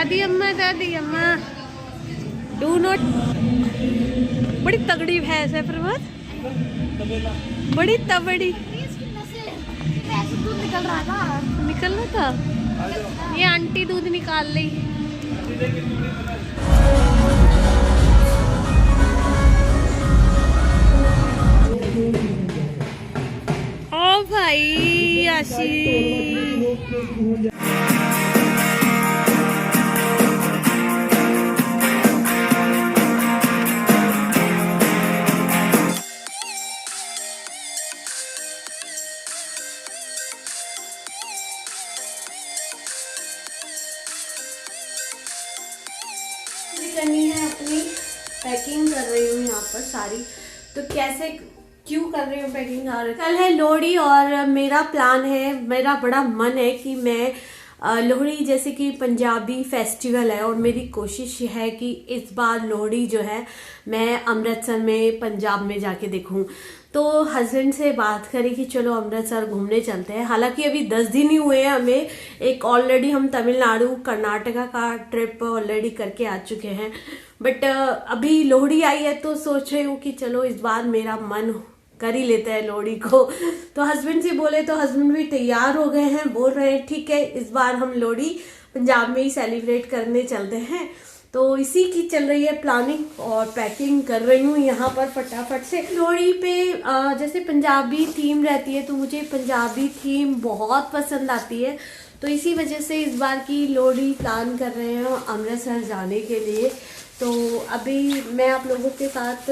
दादी अम्मा do not. बड़ी तगड़ी भैंस है प्रभात, बड़ी तगड़ी। निकल रहा था, ये आंटी दूध निकाल ली। ओ भाई आशी करनी है अपनी पैकिंग कर रही हूँ यहाँ पर सारी। तो कैसे क्यों कर रही हूँ पैकिंग? और कल है लोहड़ी और मेरा प्लान है, मेरा बड़ा मन है कि मैं लोहड़ी जैसे कि पंजाबी फेस्टिवल है और मेरी कोशिश है कि इस बार लोहड़ी जो है मैं अमृतसर में पंजाब में जाके देखूं। तो हस्बैंड से बात करी कि चलो अमृतसर घूमने चलते हैं। हालांकि अभी 10 दिन ही हुए हैं हमें, एक ऑलरेडी हम तमिलनाडु कर्नाटका का ट्रिप ऑलरेडी करके आ चुके हैं, बट अभी लोहड़ी आई है तो सोच रही हूँ कि चलो इस बार मेरा मन कर ही लेते हैं लोहड़ी को। तो हस्बैंड से बोले तो हस्बैंड भी तैयार हो गए हैं, बोल रहे हैं ठीक है इस बार हम लोहड़ी पंजाब में ही सेलिब्रेट करने चलते हैं। तो इसी की चल रही है प्लानिंग और पैकिंग कर रही हूँ यहाँ पर फटाफट से। लोहड़ी पे जैसे पंजाबी थीम रहती है तो मुझे पंजाबी थीम बहुत पसंद आती है, तो इसी वजह से इस बार की लोहड़ी प्लान कर रहे हैं अमृतसर जाने के लिए। तो अभी मैं आप लोगों के साथ,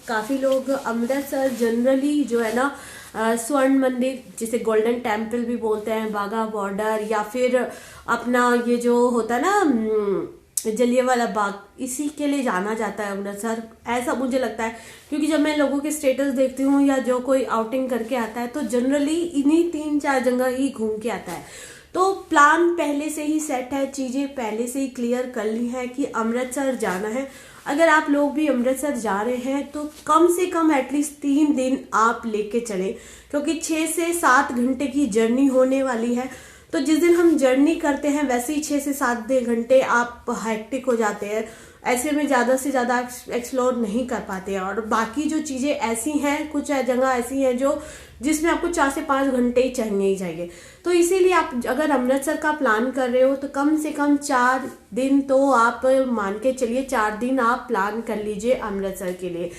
काफ़ी लोग अमृतसर जनरली जो है ना स्वर्ण मंदिर जिसे गोल्डन टेम्पल भी बोलते हैं, बाघा बॉर्डर, या फिर अपना ये जो होता है ना जलियांवाला बाग, इसी के लिए जाना जाता है अमृतसर, ऐसा मुझे लगता है। क्योंकि जब मैं लोगों के स्टेटस देखती हूँ या जो कोई आउटिंग करके आता है तो जनरली इन्हीं 3-4 जगह ही घूम के आता है। तो प्लान पहले से ही सेट है, चीजें पहले से ही क्लियर कर ली है कि अमृतसर जाना है। अगर आप लोग भी अमृतसर जा रहे हैं तो कम से कम एटलीस्ट 3 दिन आप लेके चले, क्योंकि 6 से 7 घंटे की जर्नी होने वाली है। तो जिस दिन हम जर्नी करते हैं वैसे ही 6 से 7 घंटे आप हेक्टिक हो जाते हैं, ऐसे में ज़्यादा से ज़्यादा एक्सप्लोर नहीं कर पाते हैं। और बाकी जो चीज़ें ऐसी हैं, कुछ जगह ऐसी हैं जो जिसमें आपको 4 से 5 घंटे ही चाहिए। तो इसीलिए आप अगर अमृतसर का प्लान कर रहे हो तो कम से कम 4 दिन तो आप मान के चलिए, 4 दिन आप प्लान कर लीजिए अमृतसर के लिए।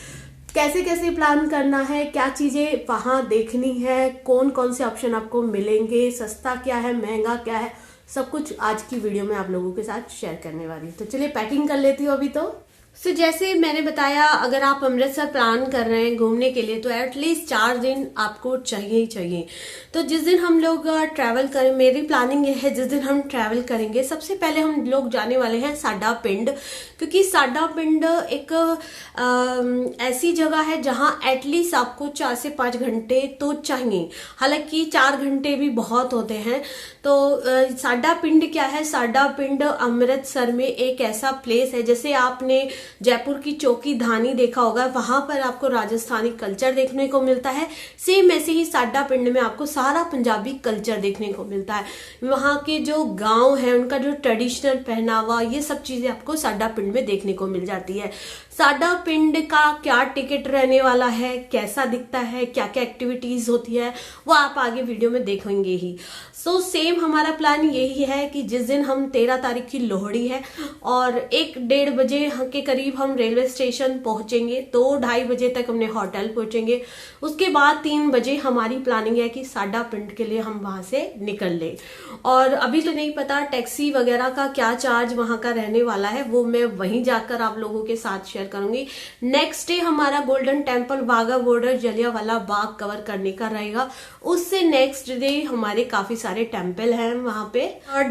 कैसे कैसे प्लान करना है, क्या चीज़ें वहाँ देखनी है, कौन कौन से ऑप्शन आपको मिलेंगे, सस्ता क्या है, महंगा क्या है, सब कुछ आज की वीडियो में आप लोगों के साथ शेयर करने वाली हूँ। तो चलिए पैकिंग कर लेती हूँ अभी। तो जैसे मैंने बताया, अगर आप अमृतसर प्लान कर रहे हैं घूमने के लिए तो एटलीस्ट 4 दिन आपको चाहिए ही चाहिए। तो जिस दिन हम लोग ट्रैवल करें, मेरी प्लानिंग ये है जिस दिन हम ट्रैवल करेंगे सबसे पहले हम लोग जाने वाले हैं साडा पिंड, क्योंकि साडा पिंड एक ऐसी जगह है जहां एटलीस्ट आपको 4 से 5 घंटे तो चाहिए। हालांकि 4 घंटे भी बहुत होते हैं। तो साडा पिंड क्या है? साडा पिंड अमृतसर में एक ऐसा प्लेस है, जैसे आपने जयपुर की चौकी धानी देखा होगा, वहां पर आपको राजस्थानी कल्चर देखने को मिलता है। सेम ऐसे ही साडा पिंड में आपको सारा पंजाबी कल्चर देखने को मिलता है। वहां के जो गांव है उनका जो ट्रेडिशनल पहनावा, ये सब चीजें आपको साडा पिंड में देखने को मिल जाती है। साडा पिंड का क्या टिकट रहने वाला है, कैसा दिखता है, क्या क्या एक्टिविटीज होती है, वो आप आगे वीडियो में देखेंगे ही। सो सेम हमारा प्लान यही है कि जिस दिन हम 13 तारीख की लोहड़ी है और 1-1:30 बजे के करीब हम रेलवे स्टेशन पहुंचेंगे, 2-2:30 बजे तक हमने होटल पहुंचेंगे। उसके बाद 3 बजे हमारी प्लानिंग है कि साडा पिंड के लिए हम वहां से निकल ले। और अभी तो नहीं पता टैक्सी वगैरह का क्या चार्ज वहां का रहने वाला है, वो मैं वहीं जाकर आप लोगों के साथ शेयर करूंगी। नेक्स्ट डे हमारा गोल्डन टेम्पल, बाघा बॉर्डर, जलियांवाला बाग कवर करने का रहेगा। उससे नेक्स्ट डे हमारे काफी सारे टेम्पल हैं वहां पे। थर्ड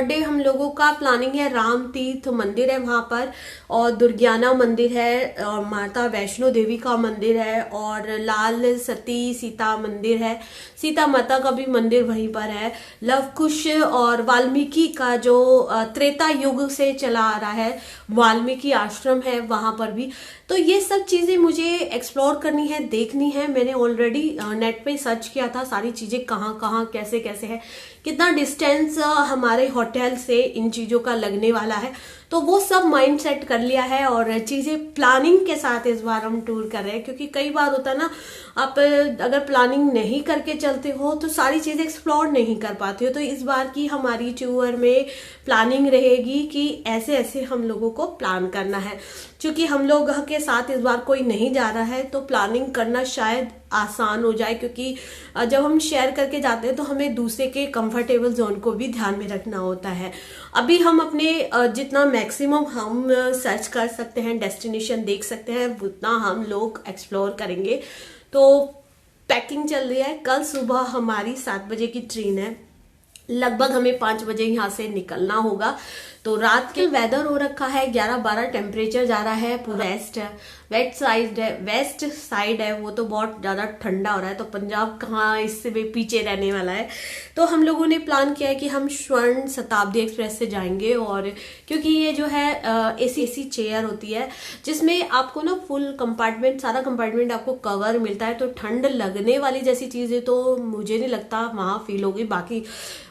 डे हम लोगों का प्लानिंग है राम तीर्थ मंदिर है वहां पर, और दुर्गियाना मंदिर है, और माता वैष्णो देवी का मंदिर है, और लाल सती सीता मंदिर है, सीता माता का भी मंदिर वहीं पर है। लव कुश और वाल्मीकि का जो त्रेता युग से चला आ रहा है वाल्मीकि आश्रम है वहां पर भी। तो ये सब चीजें मुझे एक्सप्लोर करनी है, देखनी है। मैंने ऑलरेडी नेट पे सर्च किया था सारी चीजें कहाँ कहाँ कैसे कैसे है, कितना डिस्टेंस हमारे होटल से इन चीज़ों का लगने वाला है। तो वो सब माइंड सेट कर लिया है और चीज़ें प्लानिंग के साथ इस बार हम टूर कर रहे हैं, क्योंकि कई बार होता है ना, आप अगर प्लानिंग नहीं करके चलते हो तो सारी चीज़ें एक्सप्लोर नहीं कर पाते हो। तो इस बार की हमारी टूर में प्लानिंग रहेगी कि ऐसे ऐसे हम लोगों को प्लान करना है। क्योंकि हम लोग के साथ इस बार कोई नहीं जा रहा है तो प्लानिंग करना शायद आसान हो जाए, क्योंकि जब हम शेयर करके जाते हैं तो हमें दूसरे के कंफर्टेबल जोन को भी ध्यान में रखना होता है। अभी हम अपने जितना मैक्सिमम हम सर्च कर सकते हैं, डेस्टिनेशन देख सकते हैं, उतना हम लोग एक्सप्लोर करेंगे। तो पैकिंग चल रही है। कल सुबह हमारी 7 बजे की ट्रेन है, लगभग हमें 5 बजे यहाँ से निकलना होगा। तो रात के वेदर हो रखा है 11-12, टेम्परेचर जा रहा है पूरा वेस्ट साइड है वो तो बहुत ज्यादा ठंडा हो रहा है। तो पंजाब कहाँ इससे भी पीछे रहने वाला है। तो हम लोगों ने प्लान किया है कि हम स्वर्ण शताब्दी एक्सप्रेस से जाएंगे, और क्योंकि ये जो है एसी चेयर होती है जिसमें आपको ना फुल कंपार्टमेंट, सारा कंपार्टमेंट आपको कवर मिलता है। तो ठंड लगने वाली जैसी चीजें तो मुझे नहीं लगता वहां फील होगी। बाकी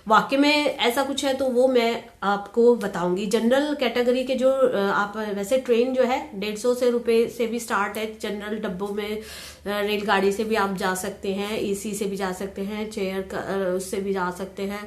वाकई में ऐसा कुछ है तो वो मैं आपको बताऊंगी। जनरल कैटेगरी के जो आप वैसे ट्रेन जो है 150 रुपए से भी स्टार्ट है। जनरल डब्बों में रेलगाड़ी से भी आप जा सकते हैं, एसी से भी जा सकते हैं, चेयर उससे भी जा सकते हैं,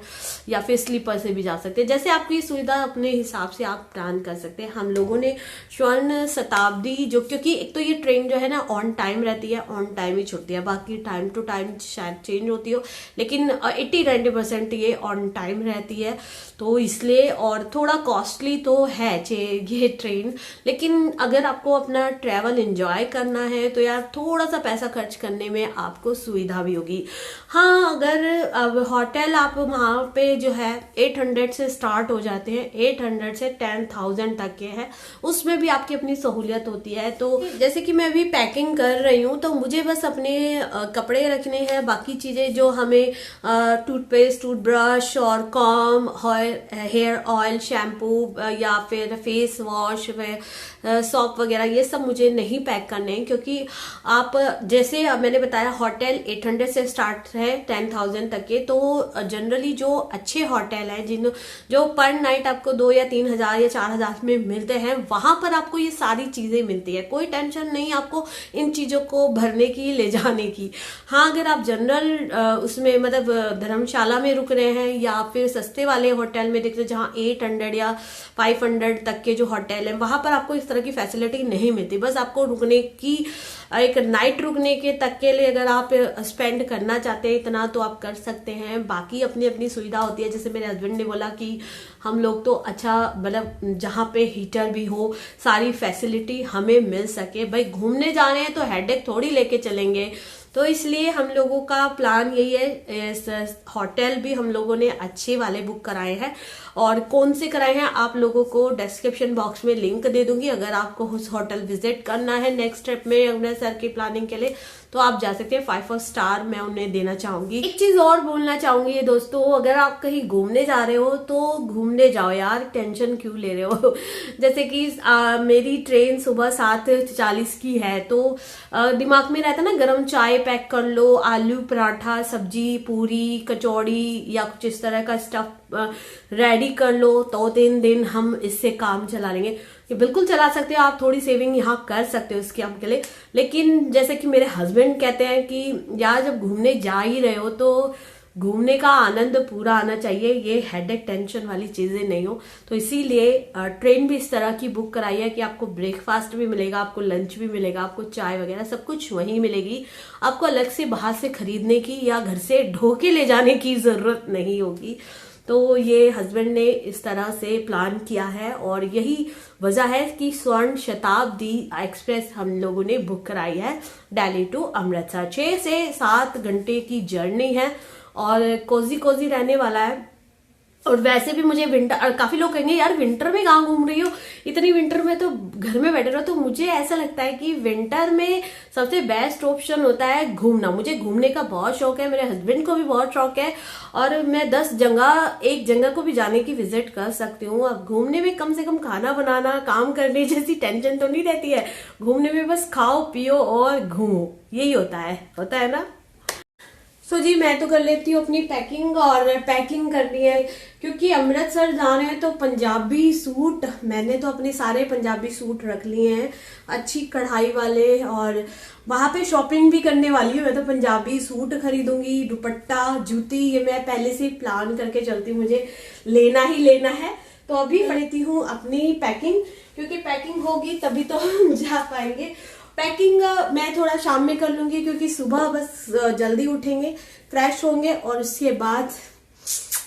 या फिर स्लीपर से भी जा सकते हैं। जैसे आपकी सुविधा अपने हिसाब से आप प्लान कर सकते हैं। हम लोगों ने स्वर्ण शताब्दी जो, क्योंकि एक तो ये ट्रेन जो है ना ऑन टाइम रहती है, ऑन टाइम ही छुटती है, बाकी टाइम टू टाइम शायद चेंज होती हो, लेकिन 80-90% ये ऑन टाइम रहती है। तो इसलिए, और थोड़ा कॉस्टली तो है ये ट्रेन, लेकिन अगर आपको अपना ट्रैवल एंजॉय करना है तो यार थोड़ा सा पैसा खर्च करने में आपको सुविधा भी होगी। हाँ, अगर अब होटल आप वहाँ पे जो है 800 से स्टार्ट हो जाते हैं, 800 से 10,000 तक के है, उसमें भी आपकी अपनी सहूलियत होती है। तो जैसे कि मैं अभी पैकिंग कर रही हूँ तो मुझे बस अपने कपड़े रखने हैं, बाकी चीजें जो हमें टूथपेस्ट, टूथब्रश और कॉम, हेयर ऑयल, शैम्पू या फिर फेस वॉश, सॉप वगैरह, ये सब मुझे नहीं पैक करने हैं। क्योंकि आप जैसे मैंने बताया होटल 800 से स्टार्ट है 10,000 तक के। तो जनरली जो अच्छे होटल है जो पर नाइट आपको 2 या 3 हजार या 4 हजार में मिलते हैं, वहां पर आपको ये सारी चीजें मिलती है। कोई टेंशन नहीं आपको इन चीजों को भरने की, ले जाने की। हाँ, अगर आप जनरल उसमें मतलब धर्मशाला में रुक रहे हैं या फिर सस्ते वाले होटल में देख रहे हैं जहाँ 800 या 500 तक के जो होटल है, वहां पर आपको इस तरह की फैसिलिटी नहीं मिलती। बस आपको रुकने की, एक नाइट रुकने के तक के लिए अगर आप स्पेंड करना चाहते हैं इतना तो आप कर सकते हैं। बाकी अपनी अपनी सुविधा होती है। जैसे मेरे हस्बैंड ने बोला कि हम लोग तो अच्छा मतलब जहाँ पे हीटर भी हो, सारी फैसिलिटी हमें मिल सके। भाई घूमने जा रहे हैं तो हेडेक थोड़ी लेके चलेंगे। तो इसलिए हम लोगों का प्लान यही है। होटल भी हम लोगों ने अच्छे वाले बुक कराए हैं, और कौन से कराए हैं आप लोगों को डिस्क्रिप्शन बॉक्स में लिंक दे दूंगी। अगर आपको उस होटल विजिट करना है नेक्स्ट ट्रिप में अपने सर की प्लानिंग के लिए तो आप जा सकते हैं। 5 स्टार मैं उन्हें देना चाहूंगी। एक चीज और बोलना चाहूंगी ये दोस्तों, अगर आप कहीं घूमने जा रहे हो तो घूमने जाओ यार, टेंशन क्यों ले रहे हो। जैसे कि मेरी ट्रेन सुबह 7:40 की है, तो दिमाग में रहता ना गर्म चाय पैक कर लो, आलू पराठा, सब्जी, पूरी, कचौड़ी या कुछ इस तरह का स्टफ रेडी कर लो, 2-3 दिन हम इससे काम चला लेंगे। ये बिल्कुल चला सकते हो आप, थोड़ी सेविंग यहाँ कर सकते हो इसके काम के लिए। लेकिन जैसे कि मेरे हस्बैंड कहते हैं कि यार जब घूमने जा ही रहे हो तो घूमने का आनंद पूरा आना चाहिए, ये हेडेक टेंशन वाली चीजें नहीं हो। तो इसीलिए ट्रेन भी इस तरह की बुक कराई है कि आपको ब्रेकफास्ट भी मिलेगा, आपको लंच भी मिलेगा, आपको चाय वगैरह सब कुछ वहीं मिलेगी। आपको अलग से बाहर से खरीदने की या घर से ढो के ले जाने की जरूरत नहीं होगी। तो ये हस्बैंड ने इस तरह से प्लान किया है, और यही वजह है कि स्वर्ण शताब्दी एक्सप्रेस हम लोगों ने बुक कराई है दिल्ली टू अमृतसर। 6 से 7 घंटे की जर्नी है और कोजी कोजी रहने वाला है। और वैसे भी मुझे विंटर, काफी लोग कहेंगे यार विंटर में कहाँ घूम रही हो, इतनी विंटर में तो घर में बैठे रहो। तो मुझे ऐसा लगता है कि विंटर में सबसे बेस्ट ऑप्शन होता है घूमना। मुझे घूमने का बहुत शौक है, मेरे हस्बैंड को भी बहुत शौक है, और मैं 10 जगह, एक जगह को भी जाने की विजिट कर सकती हूँ। अब घूमने में कम से कम खाना बनाना, काम करने जैसी टेंशन तो नहीं रहती है। घूमने में बस खाओ पियो और घूमो, यही होता है ना। सो जी मैं तो कर लेती हूँ अपनी पैकिंग, और पैकिंग करनी है क्योंकि अमृतसर जा रहे हैं तो पंजाबी सूट, मैंने तो अपने सारे पंजाबी सूट रख लिए हैं अच्छी कढ़ाई वाले, और वहां पे शॉपिंग भी करने वाली हूँ। मैं तो पंजाबी सूट खरीदूंगी, दुपट्टा, जूती, ये मैं पहले से प्लान करके चलती हूँ, मुझे लेना ही लेना है। तो अभी लेती हूँ अपनी पैकिंग, क्योंकि पैकिंग होगी तभी तो हम जा पाएंगे। पैकिंग मैं थोड़ा शाम में कर लूंगी क्योंकि सुबह बस जल्दी उठेंगे, फ्रेश होंगे और उसके बाद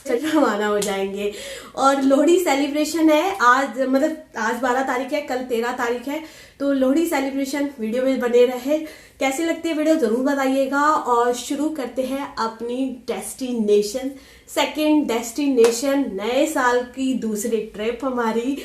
रवाना हो जाएंगे। और लोहड़ी सेलिब्रेशन है आज, मतलब आज 12 तारीख है, कल 13 तारीख है, तो लोहड़ी सेलिब्रेशन वीडियो में बने रहे। कैसी लगती है वीडियो जरूर बताइएगा। और शुरू करते हैं अपनी डेस्टिनेशन, सेकंड डेस्टिनेशन, नए साल की दूसरी ट्रिप हमारी।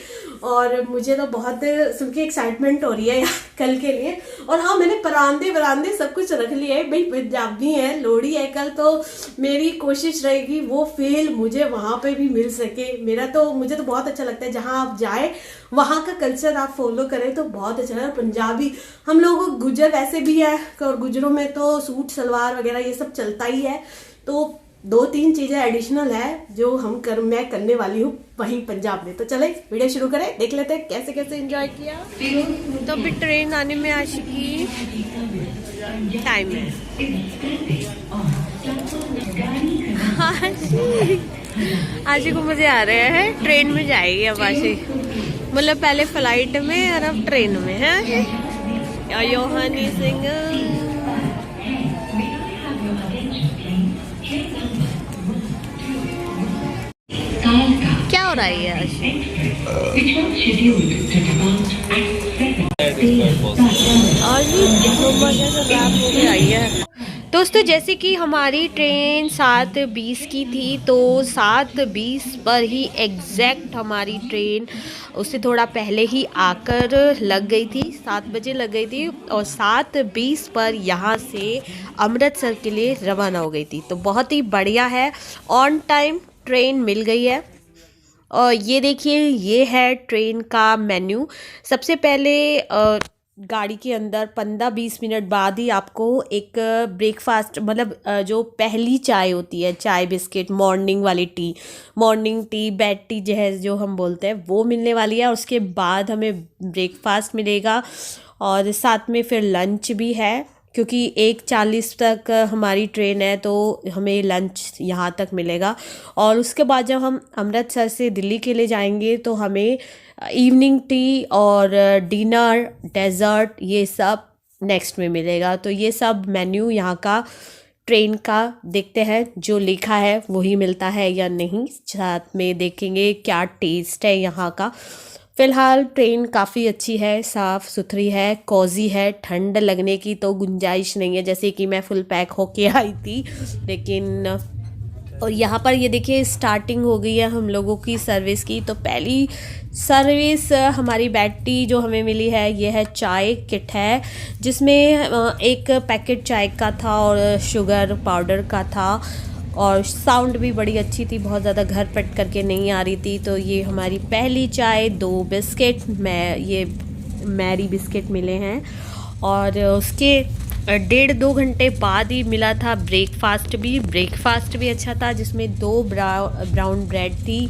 और मुझे तो बहुत सुन के एक्साइटमेंट हो रही है यार कल के लिए। और हाँ, मैंने परांदे सब कुछ रख लिया है भाई, पंजाबी है, लोहड़ी है कल, तो मेरी कोशिश रहेगी वो फील मुझे वहां पे भी मिल सके। मुझे तो बहुत अच्छा लगता है जहां आप जाए वहां का कल्चर आप फॉलो करें तो बहुत अच्छा लगता है। पंजाबी, हम लोगों को गुजर वैसे भी है और गुजरों में तो सूट सलवार वगैरह ये सब चलता ही है, तो 2-3 चीजें एडिशनल है जो मैं करने वाली हूँ वहीं पंजाब में। तो चले वीडियो शुरू करें, देख लेते हैं कैसे कैसे एंजॉय किया। तो अभी ट्रेन आने में आशिकी टाइम है। आशी को मजे आ रहे हैं, ट्रेन में जाएगी अब आशी, मतलब पहले फ्लाइट में और अब ट्रेन में है। योहानी सिंह क्या हो रहा है आशी? दोस्तों जैसे कि हमारी ट्रेन 7:20 की थी, तो 7:20 पर ही एग्जैक्ट हमारी ट्रेन उससे थोड़ा पहले ही आकर लग गई थी, 7 बजे लग गई थी, और 7:20 पर यहाँ से अमृतसर के लिए रवाना हो गई थी। तो बहुत ही बढ़िया है, ऑन टाइम ट्रेन मिल गई है। और ये देखिए, ये है ट्रेन का मेन्यू। सबसे पहले गाड़ी के अंदर 15-20 मिनट बाद ही आपको एक ब्रेकफास्ट, मतलब जो पहली चाय होती है, चाय बिस्किट, मॉर्निंग वाली T, morning tea, bed tea जो हम बोलते हैं, वो मिलने वाली है। उसके बाद हमें ब्रेकफास्ट मिलेगा और साथ में फिर लंच भी है, क्योंकि 1:40 तक हमारी ट्रेन है, तो हमें लंच यहाँ तक मिलेगा। और उसके बाद जब हम अमृतसर से दिल्ली के लिए जाएंगे तो हमें इवनिंग टी और डिनर, डेज़र्ट, ये सब नेक्स्ट में मिलेगा। तो ये सब मेन्यू यहाँ का ट्रेन का देखते हैं, जो लिखा है वही मिलता है या नहीं, साथ में देखेंगे क्या टेस्ट है यहाँ का। फ़िलहाल ट्रेन काफ़ी अच्छी है, साफ़ सुथरी है, कोजी है, ठंड लगने की तो गुंजाइश नहीं है, जैसे कि मैं फुल पैक होके आई थी। लेकिन और यहाँ पर ये देखिए स्टार्टिंग हो गई है हम लोगों की सर्विस की। तो पहली सर्विस हमारी बैटरी जो हमें मिली है, ये है चाय किट है, जिसमें एक पैकेट चाय का था और शुगर पाउडर का था, और साउंड भी बड़ी अच्छी थी, बहुत ज़्यादा घर पट करके नहीं आ रही थी। तो ये हमारी पहली चाय, 2 बिस्किट, ये मैरी बिस्किट मिले हैं। और उसके 1.5-2 घंटे बाद ही मिला था ब्रेकफास्ट भी अच्छा था, जिसमें 2 ब्राउन ब्रेड थी,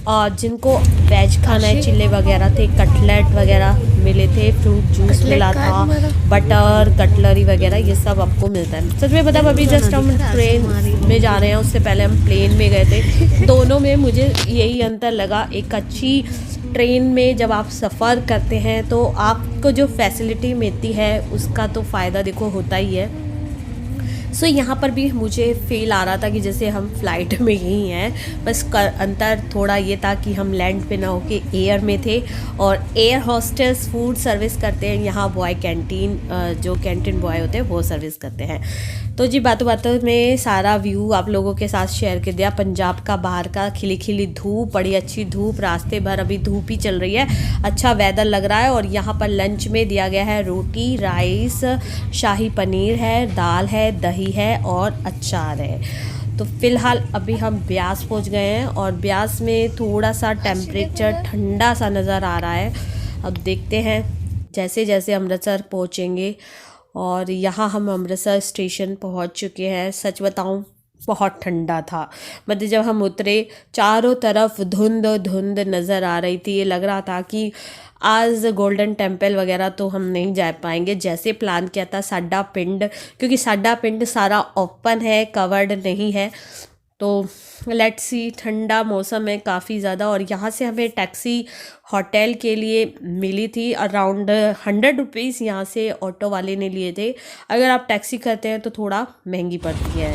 और जिनको वेज खाना है, चिल्ले वगैरह थे, कटलेट वगैरह मिले थे, फ्रूट जूस मिला था, बटर, कटलरी वगैरह ये सब आपको मिलता है। सच में मतलब अभी जस्ट हम ट्रेन में जा रहे हैं, उससे पहले हम प्लेन में गए थे। दोनों में मुझे यही अंतर लगा, एक अच्छी ट्रेन में जब आप सफ़र करते हैं तो आपको जो फैसिलिटी मिलती है उसका तो फ़ायदा देखो होता ही है। सो यहाँ पर भी मुझे फील आ रहा था कि जैसे हम फ्लाइट में ही हैं, बस अंतर थोड़ा ये था कि हम लैंड पे ना होके एयर में थे। और एयर हॉस्टेस फूड सर्विस करते हैं, यहाँ बॉय कैंटीन, जो कैंटीन बॉय होते हैं वो सर्विस करते हैं। तो जी बातों बातों में सारा व्यू आप लोगों के साथ शेयर कर दिया। पंजाब का बाहर का खिली खिली धूप, बड़ी अच्छी धूप, रास्ते भर अभी धूप ही चल रही है, अच्छा वेदर लग रहा है। और यहाँ पर लंच में दिया गया है रोटी, राइस, शाही पनीर है, दाल है, दही है और अचार है। तो फ़िलहाल अभी हम ब्यास पहुँच गए हैं और ब्यास में थोड़ा सा टेम्परेचर ठंडा सा नज़र आ रहा है। अब देखते हैं जैसे जैसे अमृतसर पहुँचेंगे और यहाँ हम अमृतसर स्टेशन पहुँच चुके हैं। सच बताऊँ बहुत ठंडा था, मतलब जब हम उतरे चारों तरफ धुंध धुंध नज़र आ रही थी। ये लग रहा था कि आज गोल्डन टेम्पल वगैरह तो हम नहीं जा पाएंगे जैसे प्लान किया था साडा पिंड, क्योंकि साडा पिंड सारा ओपन है, कवर्ड नहीं है। तो लेट्स सी, ठंडा मौसम है काफ़ी ज़्यादा। और यहाँ से हमें टैक्सी होटल के लिए मिली थी, अराउंड 100 रुपीज़ यहाँ से ऑटो वाले ने लिए थे। अगर आप टैक्सी करते हैं तो थोड़ा महंगी पड़ती है।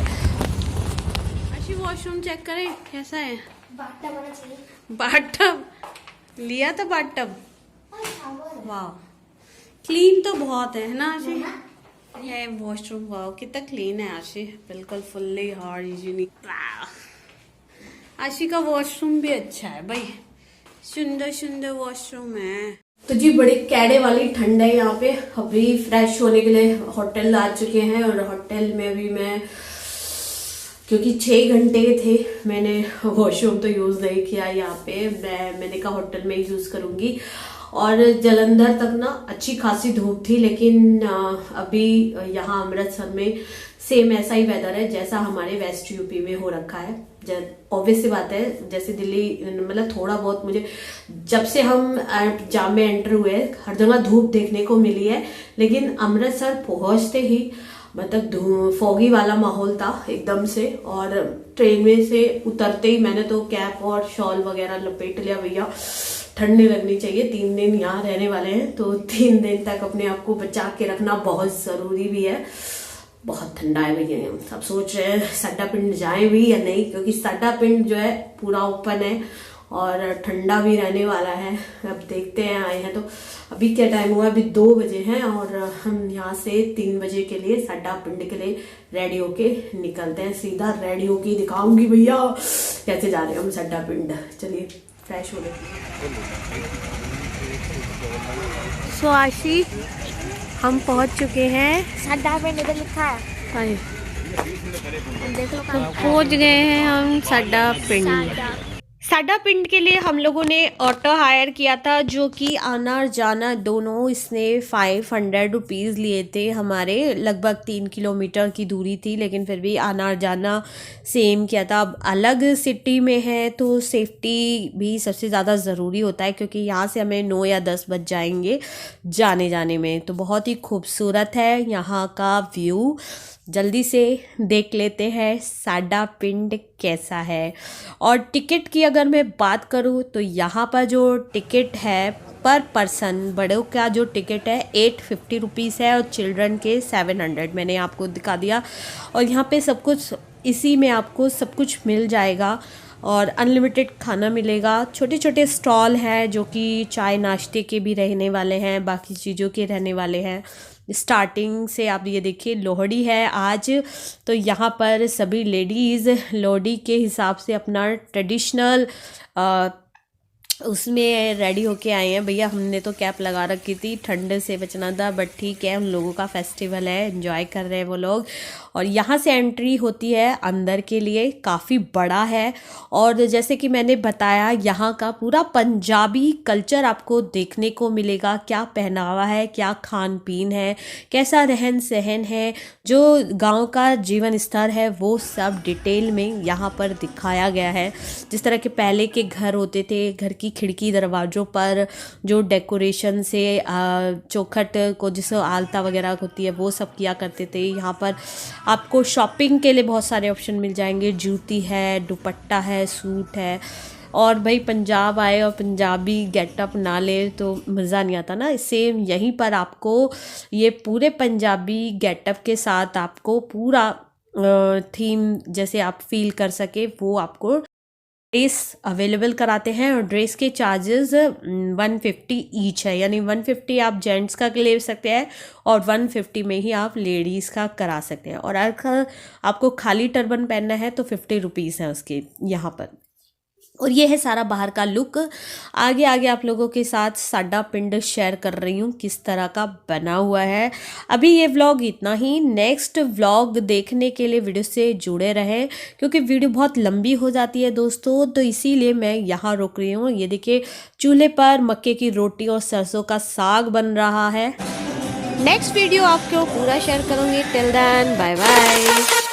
अच्छी वॉशरूम चेक करें कैसा है। बाथटब होना चाहिए। बाथटब लिया था, बाथटब वाह, क्लीन तो बहुत है ना आशी है वॉशरूम। वाह कितना क्लीन है आशी, बिल्कुल फुल्ली हाइजीनिक। आशी का वॉशरूम भी अच्छा है भाई, सुंदर सुंदर वॉशरूम है। तो जी बड़ी कैडे वाली ठंड है यहाँ पे। अभी फ्रेश होने के लिए होटल आ चुके हैं और होटल में अभी मैं, क्योंकि 6 घंटे थे, मैंने वॉशरूम तो यूज़ नहीं किया यहाँ पे। मैंने कहा होटल में ही यूज़ करूँगी। और जलंधर तक ना अच्छी खासी धूप थी, लेकिन अभी यहाँ अमृतसर में सेम ऐसा ही वेदर है जैसा हमारे वेस्ट यूपी में हो रखा है। ऑब्वियस सी बात है, जैसे दिल्ली, मतलब थोड़ा बहुत मुझे जब से हम जाम में एंटर हुए हर जगह धूप देखने को मिली है, लेकिन अमृतसर पहुंचते ही मतलब फॉगी वाला माहौल था एकदम से। और ट्रेन में से उतरते ही मैंने तो कैप और शॉल वगैरह लपेट लिया, भैया ठंड नहीं लगनी चाहिए। 3 दिन यहाँ रहने वाले हैं तो 3 दिन तक अपने आप को बचा के रखना बहुत ज़रूरी भी है। बहुत ठंडा है भैया। सब सोच रहे हैं साडा पिंड जाएं भी या नहीं, क्योंकि साडा पिंड जो है पूरा ओपन है और ठंडा भी रहने वाला है। अब देखते हैं, आए हैं तो अभी क्या टाइम हुआ, अभी 2 बजे हैं और हम यहाँ से 3 बजे के लिए साडा पिंड के लिए रेडी होके निकलते हैं। सीधा रेडी होके दिखाऊंगी भैया कैसे जा रहे हैं हम साडा पिंड। चलिए फ्रेश हो गए। सो आशी हम पहुंच चुके हैं साडा पिंड इधर लिखा है, देख लो। पहुंच गए हैं हम साडा पिंड। साडा पिंड के लिए हम लोगों ने ऑटो हायर किया था, जो कि आना जाना दोनों इसने 500 रुपीज़ लिए थे हमारे। लगभग 3 किलोमीटर की दूरी थी, लेकिन फिर भी आना जाना सेम किया था। अब अलग सिटी में है तो सेफ्टी भी सबसे ज़्यादा ज़रूरी होता है, क्योंकि यहाँ से हमें 9 या 10 बज जाएंगे जाने में। तो बहुत ही खूबसूरत है यहाँ का व्यू। जल्दी से देख लेते हैं साडा पिंड कैसा है। और टिकट की अगर मैं बात करूँ तो यहाँ पर जो टिकट है पर पर्सन, बड़ों का जो टिकट है 850 रुपीज़ है और चिल्ड्रन के 700। मैंने आपको दिखा दिया। और यहाँ पे सब कुछ इसी में आपको सब कुछ मिल जाएगा और अनलिमिटेड खाना मिलेगा। छोटे छोटे स्टॉल हैं जो कि चाय नाश्ते के भी रहने वाले हैं, बाकी चीज़ों के रहने वाले हैं। स्टार्टिंग से आप ये देखिए, लोहड़ी है आज, तो यहाँ पर सभी लेडीज़ लोहड़ी के हिसाब से अपना ट्रेडिशनल उसमें रेडी होके आए हैं। भैया हमने तो कैप लगा रखी थी, ठंड से बचना था, बट ठीक है, उन लोगों का फेस्टिवल है, एंजॉय कर रहे हैं वो लोग। और यहाँ से एंट्री होती है अंदर के लिए, काफ़ी बड़ा है। और जैसे कि मैंने बताया, यहाँ का पूरा पंजाबी कल्चर आपको देखने को मिलेगा। क्या पहनावा है, क्या खान पीन है, कैसा रहन सहन है, जो गांव का जीवन स्तर है, वो सब डिटेल में यहाँ पर दिखाया गया है। जिस तरह के पहले के घर होते थे, घर की खिड़की दरवाज़ों पर जो डेकोरेशन से चौखट को जिसको आलता वगैरह होती है वो सब किया करते थे। यहाँ पर आपको शॉपिंग के लिए बहुत सारे ऑप्शन मिल जाएंगे। जूती है, दुपट्टा है, सूट है। और भाई पंजाब आए और पंजाबी गेटअप ना ले तो मज़ा नहीं आता ना। सेम यहीं पर आपको ये पूरे पंजाबी गेटअप के साथ आपको पूरा थीम जैसे आप फील कर सके वो आपको ड्रेस अवेलेबल कराते हैं। और ड्रेस के चार्जेस 150 ईच है, यानी 150 आप जेंट्स का ले सकते हैं और 150 में ही आप लेडीज़ का करा सकते हैं। और अगर आपको खाली टर्बन पहनना है तो 50 रुपीज़ है उसके यहाँ पर। और ये है सारा बाहर का लुक। आगे आगे आप लोगों के साथ साडा पिंड शेयर कर रही हूँ किस तरह का बना हुआ है। अभी ये व्लॉग इतना ही। नेक्स्ट व्लॉग देखने के लिए वीडियो से जुड़े रहें, क्योंकि वीडियो बहुत लंबी हो जाती है दोस्तों, तो इसीलिए मैं यहाँ रुक रही हूँ। ये देखिए, चूल्हे पर मक्के की रोटी और सरसों का साग बन रहा है। नेक्स्ट वीडियो आपको पूरा शेयर करूँगी। Till then bye bye.